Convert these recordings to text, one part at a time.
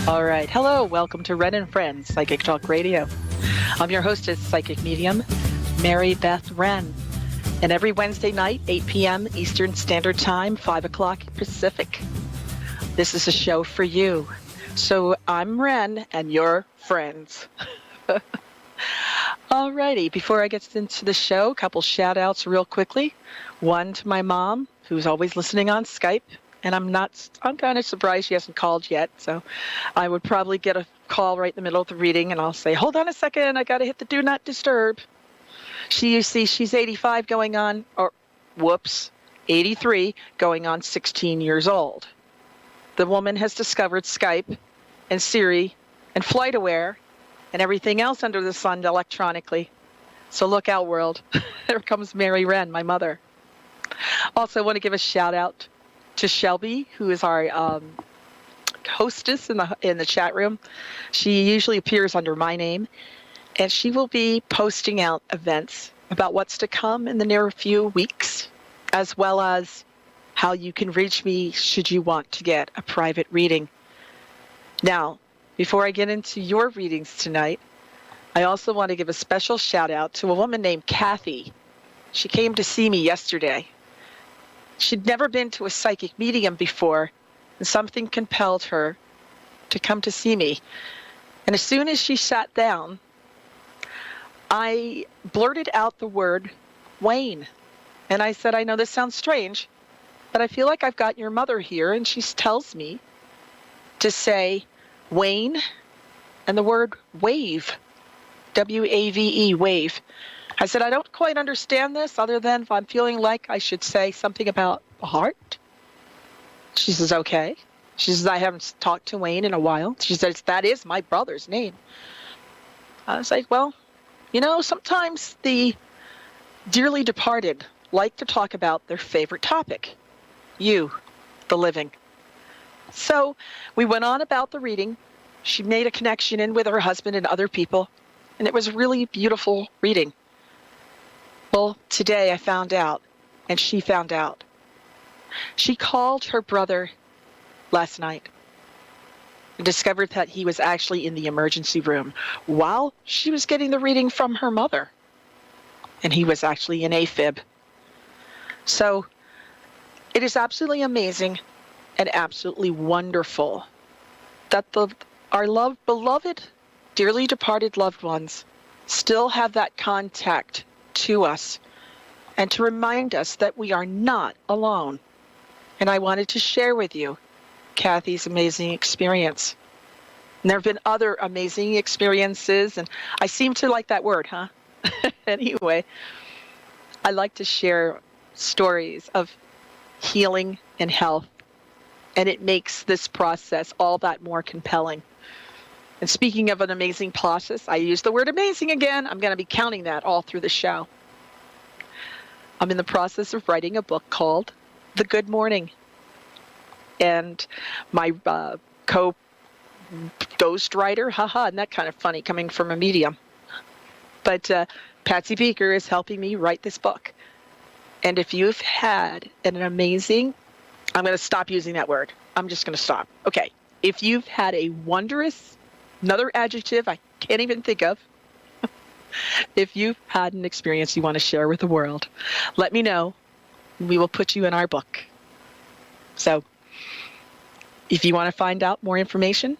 All right. Hello. Welcome to Wrenn and Friends, Psychic Talk Radio. I'm your hostess, Psychic Medium, Mary Beth Wrenn. And every Wednesday night, 8 p.m. Eastern Standard Time, 5 o'clock Pacific. This is a show for you. So I'm Wrenn and your friends. All righty. Before I get into the show, a couple shout outs real quickly. One to my mom, who's always listening on Skype. And I'm kind of surprised she hasn't called yet. So I would probably get a call right in the middle of the reading and I'll say, hold on a second, I got to hit the do not disturb. She's 85 going on, 83 going on 16 years old. The woman has discovered Skype and Siri and FlightAware and everything else under the sun electronically. So look out, world. There comes Mary Wrenn, my mother. Also, I want to give a shout out to Shelby, who is our hostess in the chat room. She usually appears under my name, and she will be posting out events about what's to come in the near few weeks, as well as how you can reach me should you want to get a private reading. Now, before I get into your readings tonight, I also want to give a special shout out to a woman named Kathy. She came to see me yesterday. She'd never been to a psychic medium before, and something compelled her to come to see me. And as soon as she sat down, I blurted out the word Wayne. And I said, I know this sounds strange, but I feel like I've got your mother here, and she tells me to say Wayne and the word wave, W-A-V-E, wave. I said, I don't quite understand this other than if I'm feeling like I should say something about a heart. She says, okay. She says, I haven't talked to Wayne in a while. She says, that is my brother's name. I was like, well, sometimes the dearly departed like to talk about their favorite topic, you, the living. So we went on about the reading. She made a connection in with her husband and other people, and it was a really beautiful reading. Well, today I found out, and she found out. She called her brother last night and discovered that he was actually in the emergency room while she was getting the reading from her mother. And he was actually in AFib. So it is absolutely amazing and absolutely wonderful that our beloved, dearly departed loved ones still have that contact to us and to remind us that we are not alone. And I wanted to share with you Kathy's amazing experience. And there have been other amazing experiences, and I seem to like that word, huh? Anyway, I like to share stories of healing and health, and it makes this process all that more compelling. And speaking of an amazing process, I use the word amazing again. I'm going to be counting that all through the show. I'm in the process of writing a book called The Good Morning. And my co-ghostwriter, isn't that kind of funny coming from a medium? But Patsy Beaker is helping me write this book. And if you've had an amazing, I'm going to stop using that word. I'm just going to stop. Okay. If you've had a wondrous, another adjective I can't even think of. If you've had an experience you want to share with the world, let me know. We will put you in our book. So if you want to find out more information,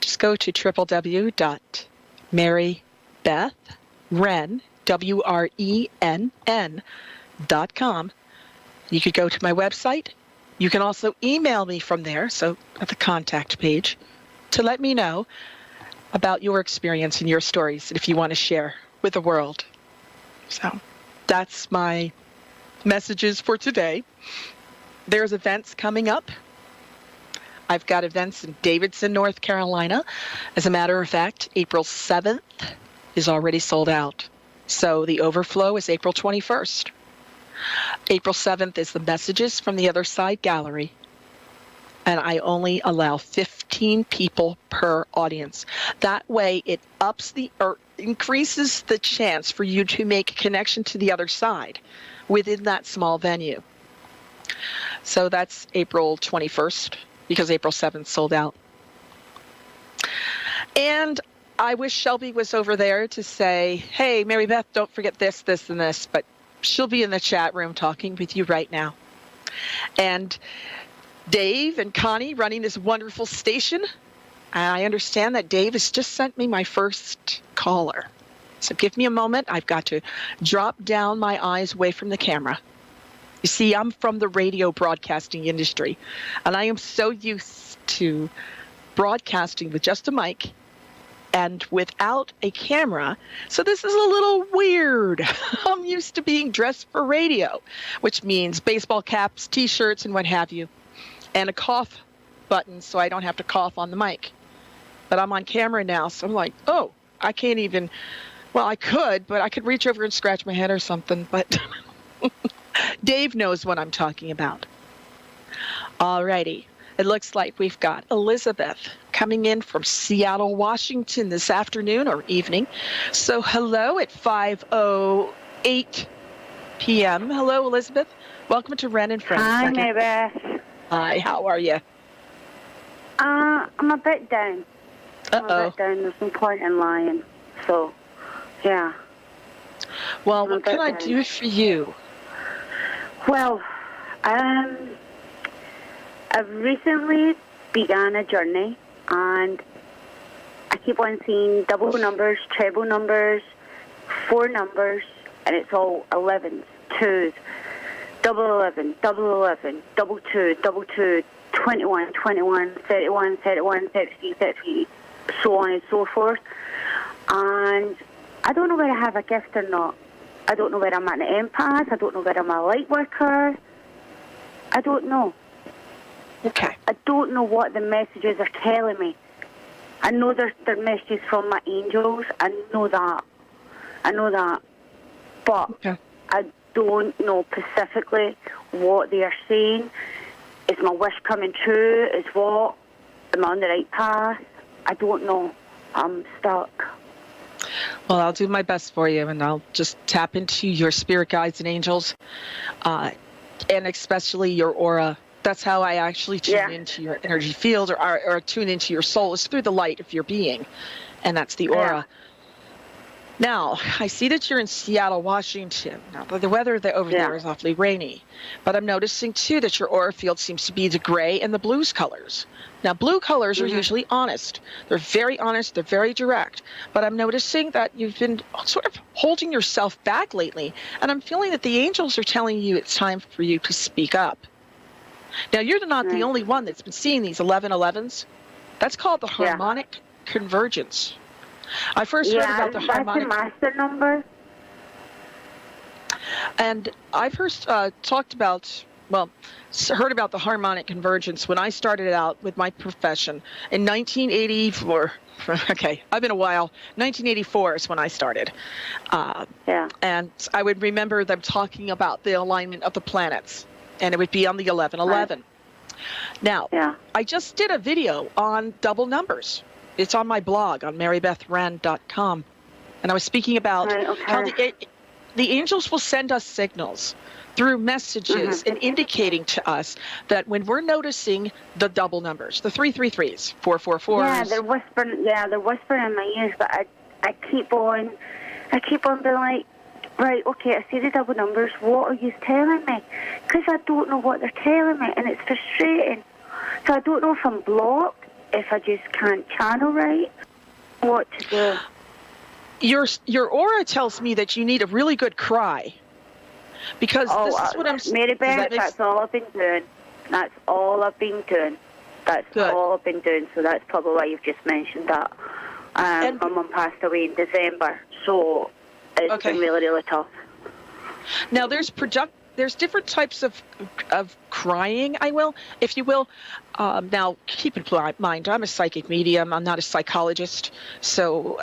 just go to www.marybethwrenn.com. You could go to my website. You can also email me from there, so at the contact page, to let me know about your experience and your stories if you want to share with the world. So that's my messages for today. There's events coming up. I've got events in Davidson, North Carolina. As a matter of fact, April 7th is already sold out. So the overflow is April 21st. April 7th is the Messages from the Other Side Gallery. And I only allow 15 people per audience. That way it increases the chance for you to make a connection to the other side within that small venue. So that's April 21st, because April 7th sold out. And I wish Shelby was over there to say, hey, Mary Beth, don't forget this, this, and this. But she'll be in the chat room talking with you right now. And Dave and Connie running this wonderful station. I understand that Dave has just sent me my first caller. So give me a moment. I've got to drop down my eyes away from the camera. You see, I'm from the radio broadcasting industry, and I am so used to broadcasting with just a mic and without a camera. So this is a little weird. I'm used to being dressed for radio, which means baseball caps, T-shirts, and what have you, and a cough button so I don't have to cough on the mic. But I'm on camera now, so I'm like, oh, I can't even, well, I could, but I could reach over and scratch my head or something, but Dave knows what I'm talking about. All righty. It looks like we've got Elizabeth coming in from Seattle, Washington this afternoon or evening. So hello at 5:08 p.m. Hello, Elizabeth. Welcome to Wrenn and Friends. Hi, Mary Beth. Hi, how are you? I'm a bit down. I'm a bit down. There's no point in lying. So, yeah. Well, what can I do for you? Well, I've recently began a journey, and I keep on seeing double numbers, treble numbers, 4 numbers, and it's all 11s, 2s, double 11, double 11, double 2, double 2, 21, 21, 31, 31, 33, 33, so on and so forth. And I don't know whether I have a gift or not. I don't know whether I'm an empath. I don't know whether I'm a light worker. I don't know. Okay. I don't know what the messages are telling me. I know they're messages from my angels. I know that. But Okay. I don't know specifically what they are saying. Is my wish coming true? Is what? Am I on the right path? I don't know. I'm stuck. Well, I'll do my best for you, and I'll just tap into your spirit guides and angels, and especially your aura. That's how I actually tune into your energy field or tune into your soul, is through the light of your being, and that's the aura. Yeah. Now, I see that you're in Seattle, Washington. Now, the weather over there is awfully rainy, but I'm noticing, too, that your aura field seems to be the gray and the blues colors. Now, blue colors are usually honest. They're very honest. They're very direct. But I'm noticing that you've been sort of holding yourself back lately, and I'm feeling that the angels are telling you it's time for you to speak up. Now, you're not the only one that's been seeing these 1111s. That's called the harmonic convergence. I first heard about the harmonic. That's the master number. And I first heard about the harmonic convergence when I started out with my profession in 1984. Okay, I've been a while. 1984 is when I started. And I would remember them talking about the alignment of the planets, and it would be on the 1111. Now, I just did a video on double numbers. It's on my blog on marybethwrenn.com. And I was speaking about how the angels will send us signals through messages and indicating to us that when we're noticing the double numbers, the 333s, 444s. Yeah, they're whispering in my ears, but I keep on being like, right, okay, I see the double numbers. What are you telling me? Because I don't know what they're telling me, and it's frustrating. So I don't know if I'm blocked, if I just can't channel right, what to do. Your aura tells me that you need a really good cry, because this is what I'm saying. Mary Beth, that's all I've been doing. That's all I've been doing. So that's probably why you've just mentioned that. My mum passed away in December, so it's been really, really tough. Now, there's different types of crying, if you will. Now, keep in mind, I'm a psychic medium. I'm not a psychologist. So,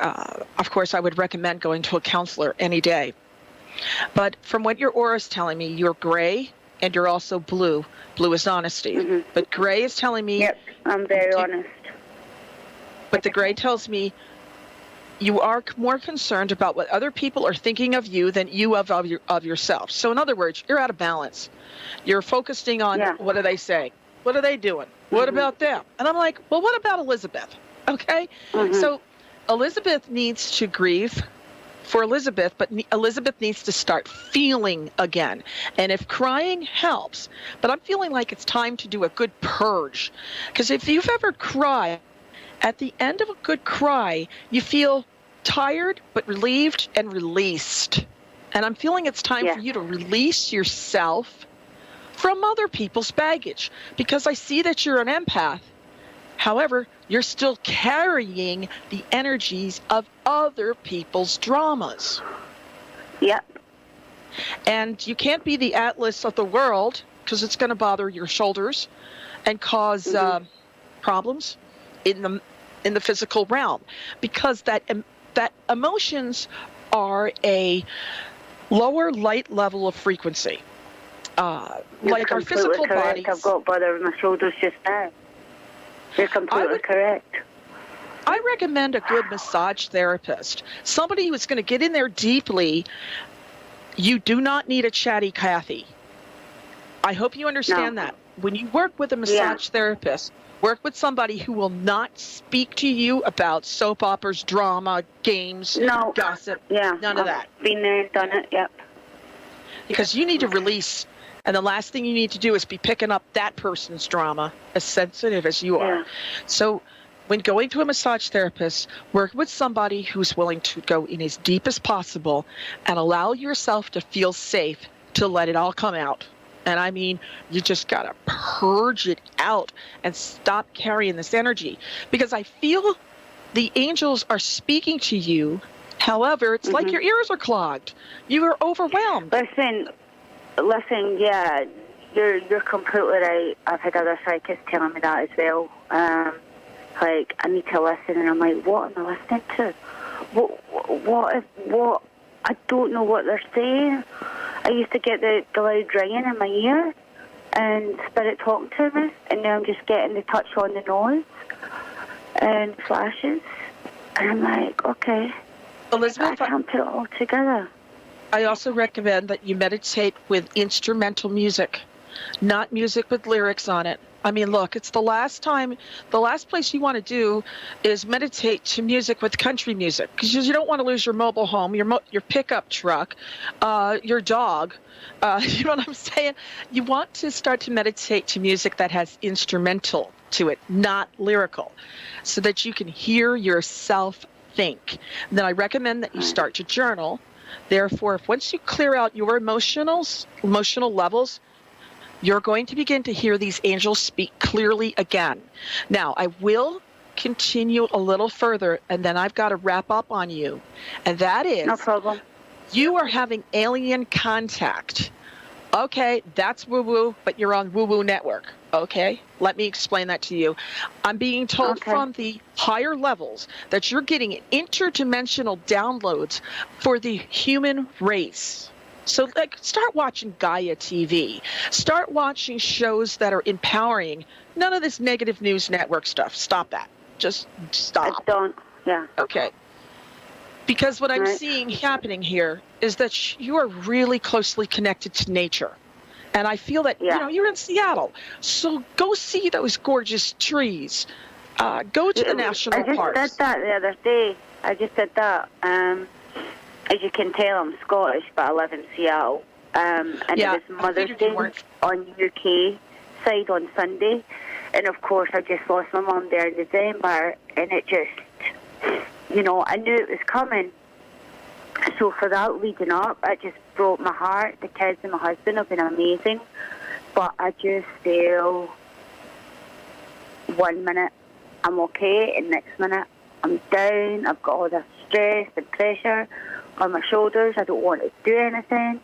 of course, I would recommend going to a counselor any day. But from what your aura is telling me, you're gray and you're also blue. Blue is honesty. But gray is telling me... Yep, I'm very honest. But the gray tells me you are more concerned about what other people are thinking of you than you of yourself. So in other words, you're out of balance. You're focusing on what are they saying? What are they doing? What about them? And I'm like, well, what about Elizabeth? Okay? So Elizabeth needs to grieve for Elizabeth, but Elizabeth needs to start feeling again. And if crying helps, but I'm feeling like it's time to do a good purge. Because if you've ever cried, at the end of a good cry, you feel tired, but relieved and released. And I'm feeling it's time for you to release yourself from other people's baggage, because I see that you're an empath. However, you're still carrying the energies of other people's dramas. Yep. And you can't be the Atlas of the world, because it's going to bother your shoulders and cause problems in the physical realm, because that emotions are a lower light level of frequency. Like our physical bodies. I've got bother with my shoulders just now. You're completely correct. I recommend a good massage therapist, somebody who's going to get in there deeply. You do not need a chatty Cathy. I hope you understand that. When you work with a massage therapist, work with somebody who will not speak to you about soap operas, drama, games, gossip, none of that. Been there and done it, yep. Because you need to release. And the last thing you need to do is be picking up that person's drama, as sensitive as you are. So when going to a massage therapist, work with somebody who's willing to go in as deep as possible and allow yourself to feel safe to let it all come out. And I mean, you just got to purge it out and stop carrying this energy. Because I feel the angels are speaking to you. However, it's like your ears are clogged. You are overwhelmed. Listen, yeah, you're completely right. I've had other psychics telling me that as well. Like, I need to listen, and I'm like, what am I listening to? What? I don't know what they're saying. I used to get the loud ringing in my ear and spirit talking to me, and now I'm just getting the touch on the nose and flashes. And I'm like, okay, Elizabeth, I can't put it all together. I also recommend that you meditate with instrumental music, not music with lyrics on it. I mean, look, it's the last place you want to do is meditate to music with country music, because you don't want to lose your mobile home, your pickup truck, your dog. You know what I'm saying? You want to start to meditate to music that has instrumental to it, not lyrical, so that you can hear yourself think. And then I recommend that you start to journal. Therefore, once you clear out your emotional levels, you're going to begin to hear these angels speak clearly again. Now, I will continue a little further, and then I've got to wrap up on you. And that is, no problem. You are having alien contact. Okay, that's woo-woo, but you're on woo-woo network. Okay, let me explain that to you. I'm being told from the higher levels that you're getting interdimensional downloads for the human race. So, start watching Gaia TV. Start watching shows that are empowering. None of this negative news network stuff. Stop that. Just stop. I don't. Yeah. Okay. Because what I'm seeing happening here is that you are really closely connected to nature. And I feel that, you're in Seattle. So go see those gorgeous trees. Go to the national parks. I just said that the other day. As you can tell, I'm Scottish, but I live in Seattle. And it was Mother's Day on UK side on Sunday. And, of course, I just lost my mum there in December. And it just, I knew it was coming. So for that leading up, it just broke my heart. The kids and my husband have been amazing. But I just feel 1 minute I'm okay, and next minute I'm down. I've got all this stress and pressure on my shoulders. I don't want to do anything.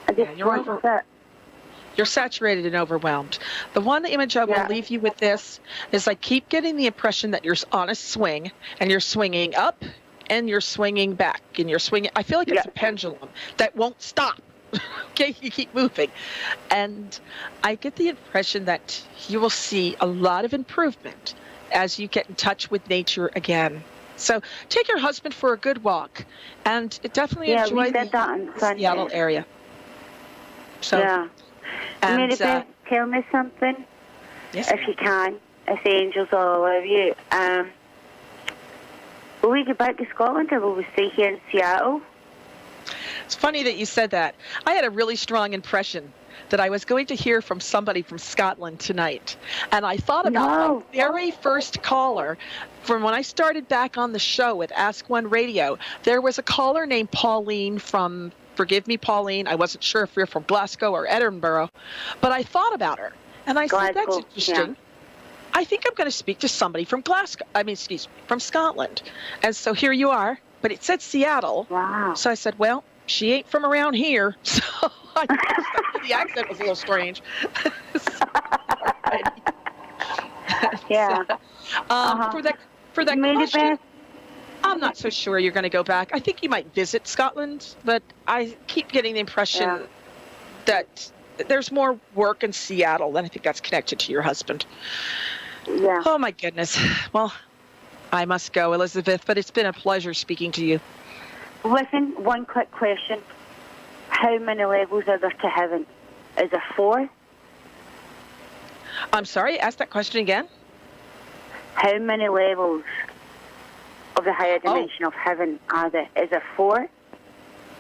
I just want to sit. You're saturated and overwhelmed. The one image I will leave you with this is I keep getting the impression that you're on a swing, and you're swinging up, and you're swinging back, and you're swinging. I feel like it's a pendulum that won't stop. Okay, you keep moving. And I get the impression that you will see a lot of improvement as you get in touch with nature again. So take your husband for a good walk, and definitely enjoy the Seattle area. So, and, Mary Beth, tell me something, if you can, if the angels all allow you. Will we get back to Scotland or will we stay here in Seattle? It's funny that you said that. I had a really strong impression that I was going to hear from somebody from Scotland tonight. And I thought about my very first caller from when I started back on the show at Ask One Radio. There was a caller named Pauline from, forgive me, Pauline, I wasn't sure if you're from Glasgow or Edinburgh, but I thought about her. And I said, that's interesting. Yeah. I think I'm going to speak to somebody from from Scotland. And so here you are, but it said Seattle. Wow. So I said, well, she ain't from around here, so I guess the accent was a little strange. Yeah. For that question, I'm not so sure you're going to go back. I think you might visit Scotland, but I keep getting the impression that there's more work in Seattle, and I think that's connected to your husband. Yeah. Oh, my goodness. Well, I must go, Elizabeth, but it's been a pleasure speaking to you. Listen, one quick question. How many levels are there to heaven? Is there 4? I'm sorry, ask that question again. How many levels of the higher dimension of heaven are there? Is there 4?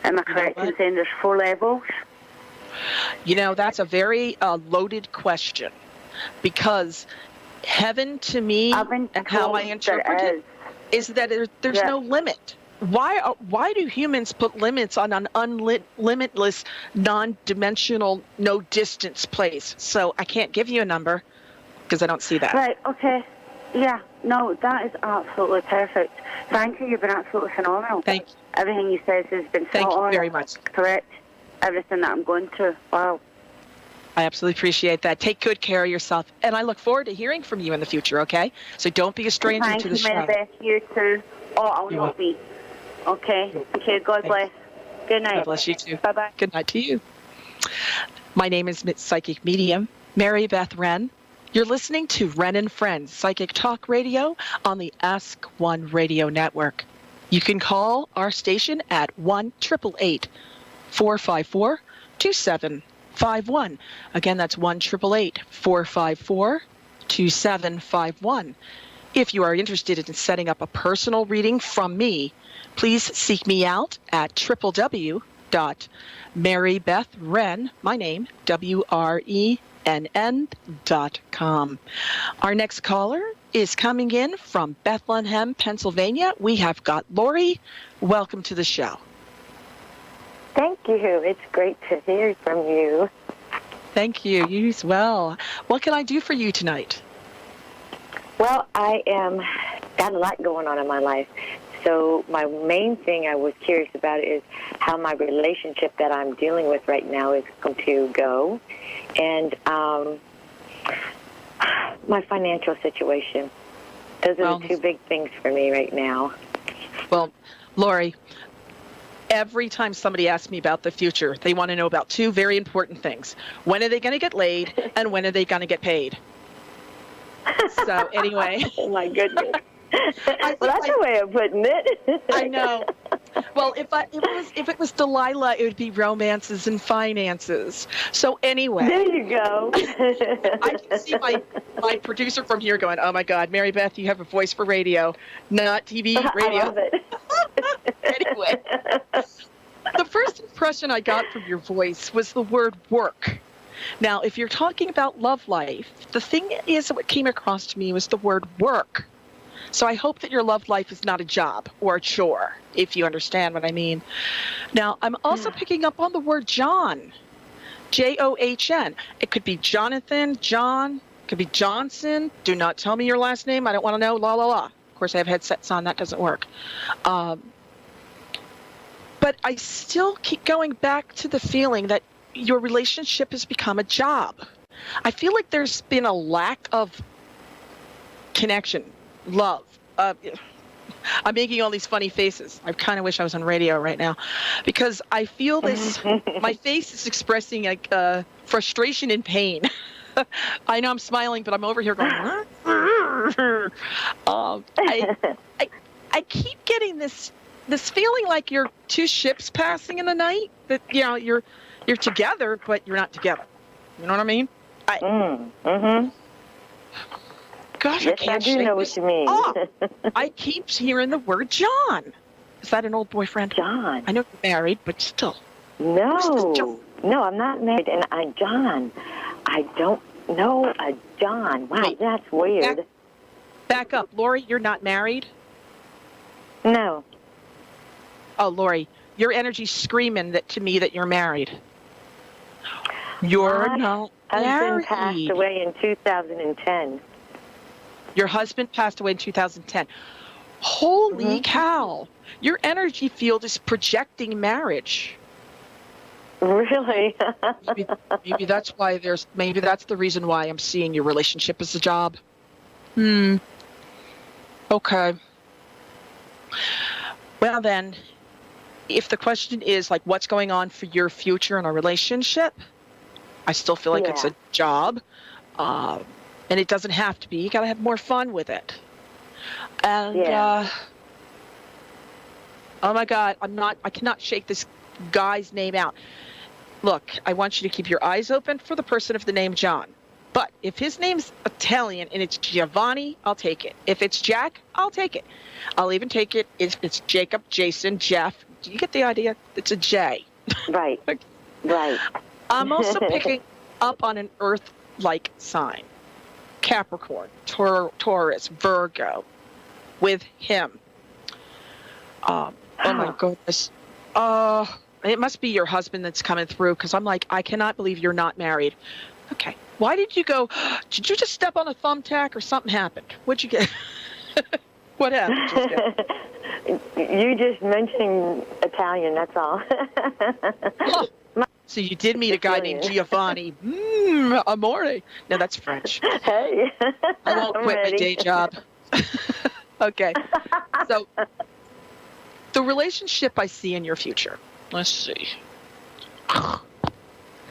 Am I correct in saying there's 4 levels? You know, that's a very loaded question, because heaven to me and how I interpret it is that there's no limit. Why do humans put limits on an limitless, non-dimensional, no-distance place? So I can't give you a number because I don't see that. Right, okay. Yeah, no, that is absolutely perfect. Thank you. You've been absolutely phenomenal. Thank you. Everything you said has been Thank you very much. Correct. Everything that I'm going through. Wow. I absolutely appreciate that. Take good care of yourself, and I look forward to hearing from you in the future, okay? So don't be a stranger to the show. Thank you, Beth. You too. Oh, I'll not be. Okay. Okay. God bless. Good night. God bless you too. Bye-bye. Good night to you. My name is Psychic Medium Mary Beth Wrenn. You're listening to Wrenn and Friends Psychic Talk Radio on the Ask One Radio Network. You can call our station at 1-888-454-2751. Again, that's 1-888-454-2751. If you are interested in setting up a personal reading from me, please seek me out at www.marybethwrenn, my name, WRENN.com. Our next caller is coming in from Bethlehem, Pennsylvania. We have got Lori. Welcome to the show. Thank you. It's great to hear from you. Thank you. You as well. What can I do for you tonight? Well, I got a lot going on in my life. So my main thing I was curious about is how my relationship that I'm dealing with right now is going to go. And my financial situation. Those are the 2 big things for me right now. Well, Lori, every time somebody asks me about the future, they want to know about 2 very important things. When are they going to get laid, and when are they going to get paid? So anyway. Oh, my goodness. Well, that's a way of putting it. I know. Well, if it was Delilah, it would be romances and finances. So anyway. There you go. I can see my producer from here going, oh, my God, Mary Beth, you have a voice for radio, not TV, radio. I love it. Anyway, the first impression I got from your voice was the word work. Now, if you're talking about love life, the thing is what came across to me was the word work. So I hope that your love life is not a job or a chore, if you understand what I mean. Now, I'm also picking up on the word John, John. It could be Jonathan, John, it could be Johnson. Do not tell me your last name. I don't want to know, la, la, la. Of course, I have headsets on. That doesn't work. But I still keep going back to the feeling that your relationship has become a job. I feel like there's been a lack of connection, love. I'm making all these funny faces. I kind of wish I was on radio right now, because I feel this, my face is expressing like frustration and pain. I know I'm smiling, but I'm over here going, I keep getting this feeling like you're 2 ships passing in the night, that, you know, you're together, but you're not together. You know what I mean? Gosh, I Yes, I can't do shake know this what you mean. off. I keep hearing the word John. Is that an old boyfriend? John. I know you're married, but still. No. No, I'm not married. And John. I don't know a John. Wow, Wait, that's weird. Back up. Lori, you're not married? No. Oh, Lori, your energy's screaming to me that you're married. You're My not husband passed married. away in 2010. Your husband passed away in 2010. Holy cow. Your energy field is projecting marriage. Really? Maybe that's why maybe that's the reason why I'm seeing your relationship as a job. Okay. Well then, if the question is like what's going on for your future in a relationship, I still feel like it's a job. And it doesn't have to be. You got to have more fun with it. And oh my God, I cannot shake this guy's name out. Look, I want you to keep your eyes open for the person of the name John. But if his name's Italian and it's Giovanni, I'll take it. If it's Jack, I'll take it. I'll even take it if it's Jacob, Jason, Jeff. Do you get the idea? It's a J. Right. Right. I'm also picking up on an Earth-like sign. Capricorn, Taurus, Virgo, with him. Oh my goodness. It must be your husband that's coming through because I'm like, I cannot believe you're not married. Okay. Why did you go? Did you just step on a thumbtack or something happened? What'd you get? What happened? You just mentioning Italian, that's all. Oh, so you did meet a guy named Giovanni. Amore. No, that's French. Hey. I won't quit my day job. Okay. So the relationship I see in your future. Let's see.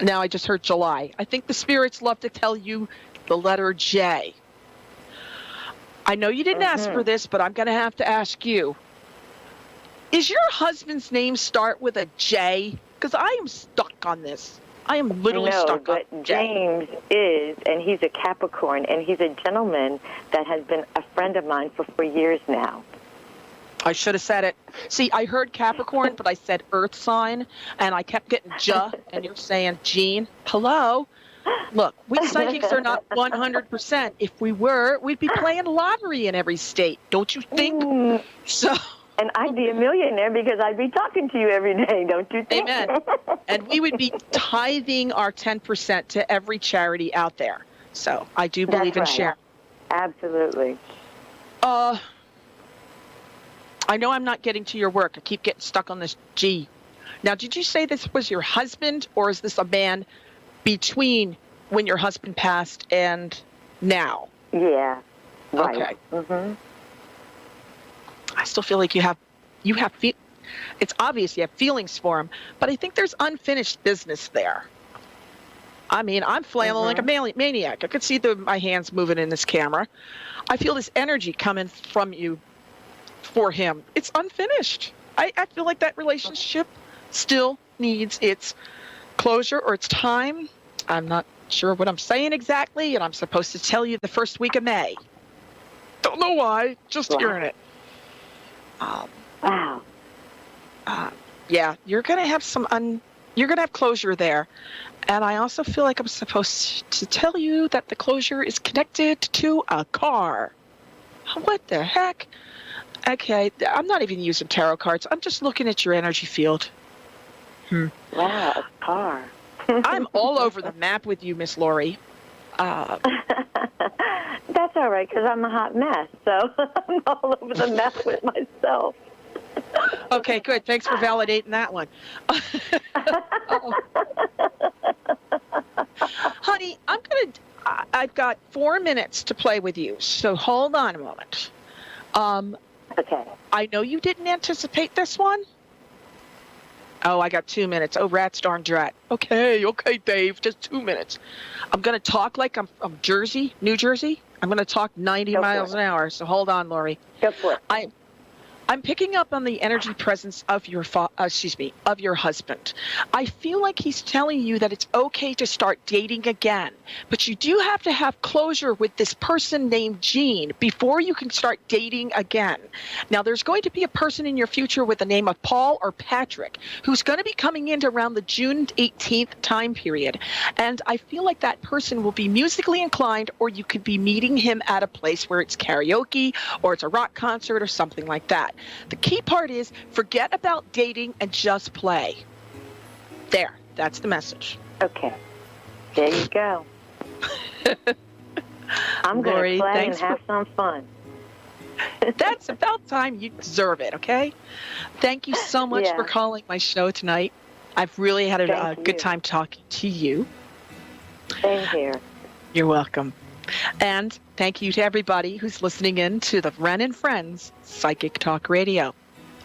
Now I just heard July. I think the spirits love to tell you the letter J. I know you didn't ask for this, but I'm going to have to ask you. Is your husband's name start with a J? Because I am stuck on this. I am literally stuck on but J. James is, and he's a Capricorn, and he's a gentleman that has been a friend of mine for 4 years now. I should have said it. See, I heard Capricorn, but I said Earth sign, and I kept getting J, and you're saying Gene. Hello? Look, we psychics are not 100%. If we were, we'd be playing lottery in every state. Don't you think? So. And I'd be a millionaire because I'd be talking to you every day, don't you think? Amen. And we would be tithing our 10% to every charity out there. So I do believe in sharing. Absolutely. I know I'm not getting to your work. I keep getting stuck on this G. Now, did you say this was your husband, or is this a man between when your husband passed and now? Yeah. Right. Okay. Mm-hmm. I still feel like it's obvious you have feelings for him, but I think there's unfinished business there. I mean, I'm flailing like a maniac. I could see my hands moving in this camera. I feel this energy coming from you for him. It's unfinished. I feel like that relationship still needs its closure or its time. I'm not sure what I'm saying exactly, and I'm supposed to tell you the first week of May. Don't know why, just hearing it. Wow. Yeah, you're going to have you're going to have closure there. And I also feel like I'm supposed to tell you that the closure is connected to a car. What the heck? Okay, I'm not even using tarot cards. I'm just looking at your energy field. Wow, a car. I'm all over the map with you, Miss Lori. That's all right, because I'm a hot mess, so I'm all over the map with myself. Okay, good. Thanks for validating that one. Honey, I've got 4 minutes to play with you, so hold on a moment. Okay. I know you didn't anticipate this one. Oh, I got 2 minutes. Oh, rats darn drat. Okay, Dave, just 2 minutes. I'm going to talk like I'm from New Jersey. I'm going to talk 90 miles an hour, so hold on, Lori. Go for it. I'm picking up on the energy presence of your of your husband. I feel like he's telling you that it's okay to start dating again, but you do have to have closure with this person named Jean before you can start dating again. Now, there's going to be a person in your future with the name of Paul or Patrick who's going to be coming in around the June 18th time period. And I feel like that person will be musically inclined, or you could be meeting him at a place where it's karaoke or it's a rock concert or something like that. The key part is forget about dating and just play. There, that's the message. Okay. There you go. I'm going to play and have some fun. That's about time. You deserve it, okay? Thank you so much for calling my show tonight. I've really had a good time talking to you. Same here. You're welcome. And thank you to everybody who's listening in to the Wrenn and Friends Psychic Talk Radio.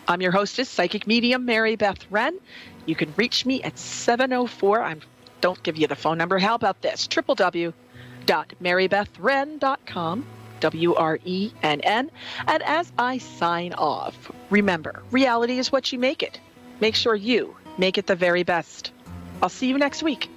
I'm your hostess, Psychic Medium Mary Beth Wrenn. You can reach me at 704. I don't give you the phone number. How about this? www.marybethwrenn.com. WRENN. And as I sign off, remember, reality is what you make it. Make sure you make it the very best. I'll see you next week.